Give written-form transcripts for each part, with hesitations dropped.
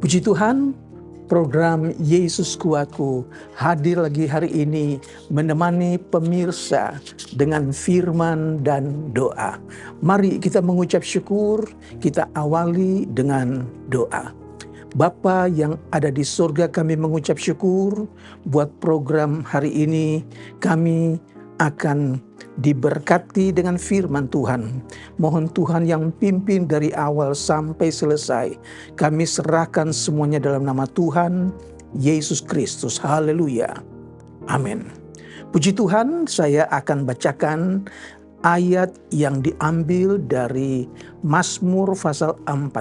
Puji Tuhan, program Yesus Kuatku hadir lagi hari ini menemani pemirsa dengan firman dan doa. Mari kita mengucap syukur, kita awali dengan doa. Bapa yang ada di surga, kami mengucap syukur buat program hari ini. Kami akan diberkati dengan firman Tuhan. Mohon Tuhan yang pimpin dari awal sampai selesai. Kami serahkan semuanya dalam nama Tuhan Yesus Kristus. Haleluya. Amin. Puji Tuhan, saya akan bacakan ayat yang diambil dari Mazmur pasal 40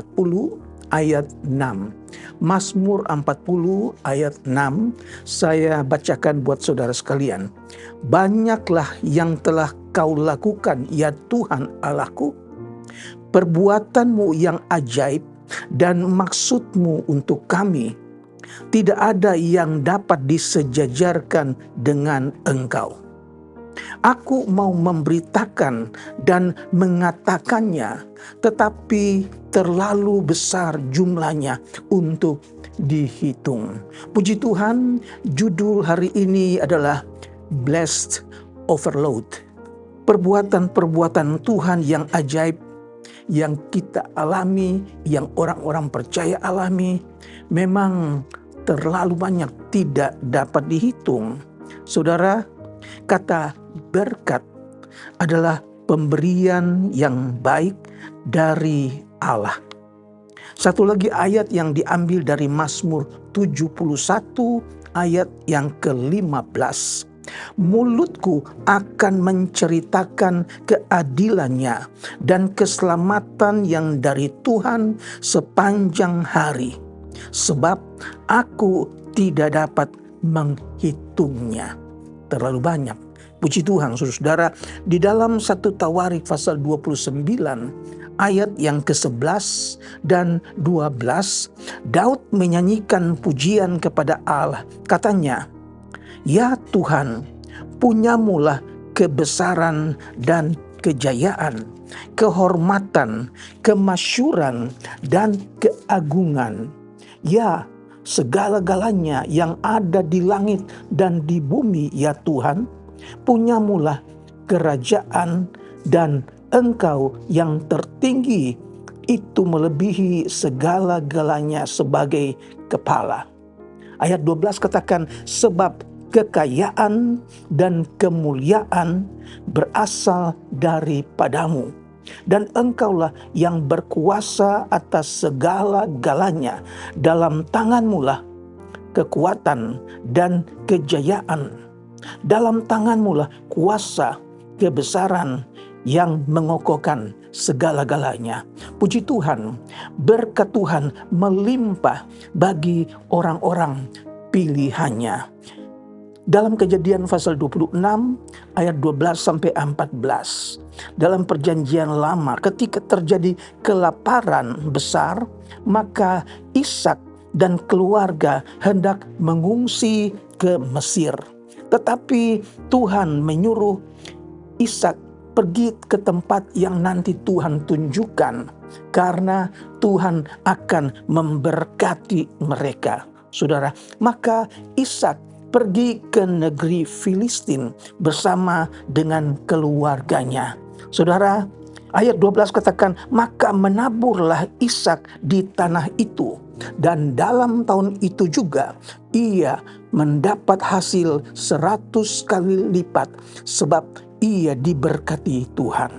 ayat 6. Mazmur 40 ayat 6 saya bacakan buat saudara sekalian. Banyaklah yang telah kau lakukan ya Tuhan Allahku, perbuatanmu yang ajaib dan maksudmu untuk kami. Tidak ada yang dapat disejajarkan dengan Engkau. Aku mau memberitakan dan mengatakannya, tetapi terlalu besar jumlahnya untuk dihitung. Puji Tuhan, judul hari ini adalah Blessed Overload. Perbuatan-perbuatan Tuhan yang ajaib, yang kita alami, yang orang-orang percaya alami, memang terlalu banyak, tidak dapat dihitung. Saudara, kata berkat adalah pemberian yang baik dari Allah. Satu lagi ayat yang diambil dari Mazmur 71 ayat yang ke-15. Mulutku akan menceritakan keadilannya dan keselamatan yang dari Tuhan sepanjang hari, sebab aku tidak dapat menghitungnya. Terlalu banyak. Puji Tuhan, saudara, di dalam 1 Tawarik pasal 29 ayat yang ke-11 dan 12, Daud menyanyikan pujian kepada Allah. Katanya, "Ya Tuhan, punyamulah kebesaran dan kejayaan, kehormatan, kemasyuran, dan keagungan. Ya, segala-galanya yang ada di langit dan di bumi, ya Tuhan, punyamulah kerajaan, dan Engkau yang tertinggi itu melebihi segala-galanya sebagai kepala." Ayat 12 katakan, "Sebab kekayaan dan kemuliaan berasal daripadamu, dan Engkaulah yang berkuasa atas segala-galanya. Dalam tanganmulah kekuatan dan kejayaan. Dalam tanganmulah kuasa kebesaran yang mengokohkan segala-galanya." Puji Tuhan, berkat Tuhan melimpah bagi orang-orang pilihannya. Dalam Kejadian pasal 26 ayat 12 sampai 14. Dalam perjanjian lama, ketika terjadi kelaparan besar, maka Ishak dan keluarga hendak mengungsi ke Mesir. Tetapi Tuhan menyuruh Ishak pergi ke tempat yang nanti Tuhan tunjukkan, karena Tuhan akan memberkati mereka. Saudara, maka Ishak pergi ke negeri Filistin bersama dengan keluarganya. Saudara, ayat 12 katakan, "Maka menaburlah Ishak di tanah itu, dan dalam tahun itu juga ia mendapat hasil 100 kali lipat, sebab ia diberkati Tuhan."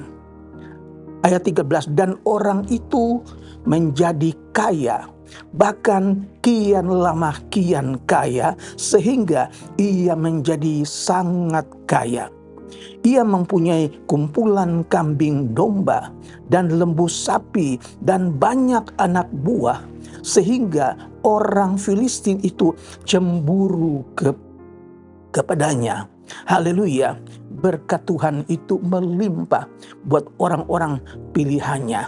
Ayat 13, "Dan orang itu menjadi kaya, bahkan kian lama kian kaya, sehingga ia menjadi sangat kaya. Ia mempunyai kumpulan kambing domba dan lembu sapi dan banyak anak buah, sehingga orang Filistin itu cemburu kepadanya." Haleluya. Berkat Tuhan itu melimpah buat orang-orang pilihannya.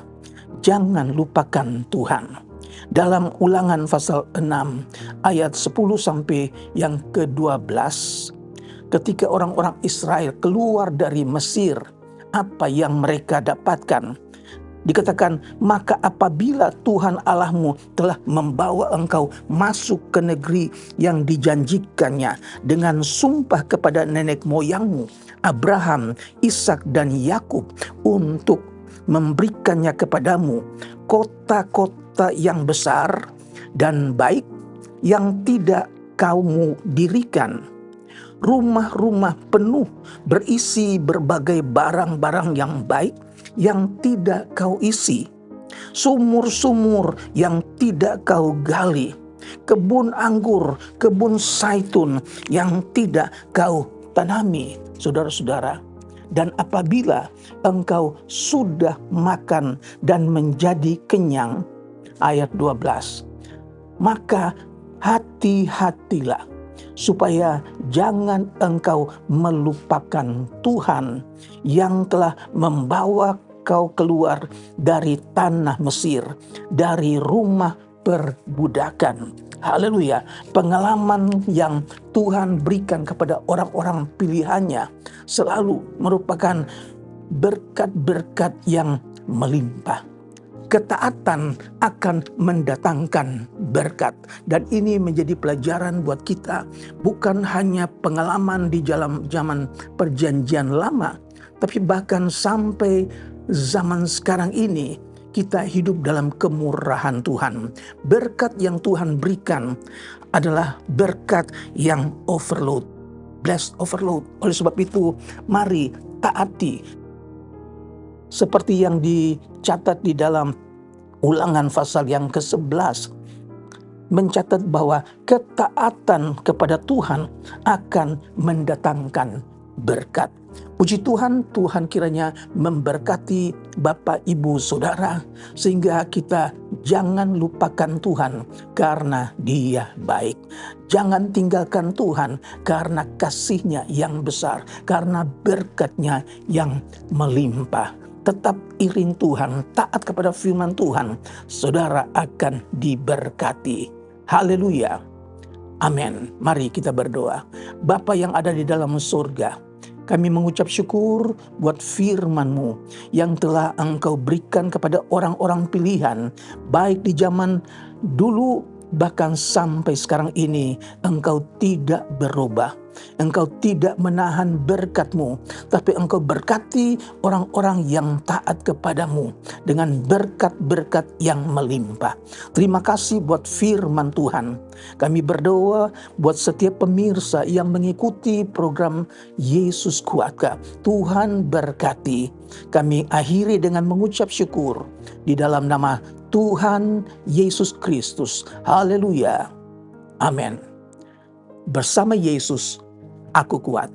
Jangan lupakan Tuhan. Dalam Ulangan pasal 6 ayat 10 sampai yang ke-12, ketika orang-orang Israel keluar dari Mesir, apa yang mereka dapatkan? Dikatakan, maka apabila Tuhan Allahmu telah membawa engkau masuk ke negeri yang dijanjikannya dengan sumpah kepada nenek moyangmu, Abraham, Ishak dan Yakub, untuk memberikannya kepadamu kota-kota yang besar dan baik yang tidak kamu dirikan, rumah-rumah penuh berisi berbagai barang-barang yang baik yang tidak kau isi, sumur-sumur yang tidak kau gali, kebun anggur, kebun zaitun yang tidak kau tanami. Saudara-saudara, dan apabila engkau sudah makan dan menjadi kenyang, ayat 12, maka hati-hatilah supaya jangan engkau melupakan Tuhan yang telah membawa kau keluar dari tanah Mesir, dari rumah perbudakan. Haleluya. Pengalaman yang Tuhan berikan kepada orang-orang pilihannya selalu merupakan berkat-berkat yang melimpah. Ketaatan akan mendatangkan berkat. Dan ini menjadi pelajaran buat kita. Bukan hanya pengalaman di dalam zaman perjanjian lama, tapi bahkan sampai zaman sekarang ini kita hidup dalam kemurahan Tuhan. Berkat yang Tuhan berikan adalah berkat yang overload. Blessed overload. Oleh sebab itu, mari taati. Seperti yang dicatat di dalam Ulangan pasal yang ke-11, mencatat bahwa ketaatan kepada Tuhan akan mendatangkan berkat. Puji Tuhan, Tuhan kiranya memberkati Bapak, Ibu, Saudara, sehingga kita jangan lupakan Tuhan karena Dia baik. Jangan tinggalkan Tuhan karena kasih-Nya yang besar, karena berkat-Nya yang melimpah. Tetap iring Tuhan, taat kepada firman Tuhan, saudara akan diberkati. Haleluya. Amin. Mari kita berdoa. Bapa yang ada di dalam surga, kami mengucap syukur buat firman-Mu yang telah Engkau berikan kepada orang-orang pilihan, baik di zaman dulu bahkan sampai sekarang ini. Engkau tidak berubah. Engkau tidak menahan berkat-Mu, tapi Engkau berkati orang-orang yang taat kepadamu dengan berkat-berkat yang melimpah. Terima kasih buat firman Tuhan. Kami berdoa buat setiap pemirsa yang mengikuti program Yesus Kuatkah. Tuhan berkati. Kami akhiri dengan mengucap syukur di dalam nama Tuhan Yesus Kristus. Haleluya. Amin. Bersama Yesus, aku kuat.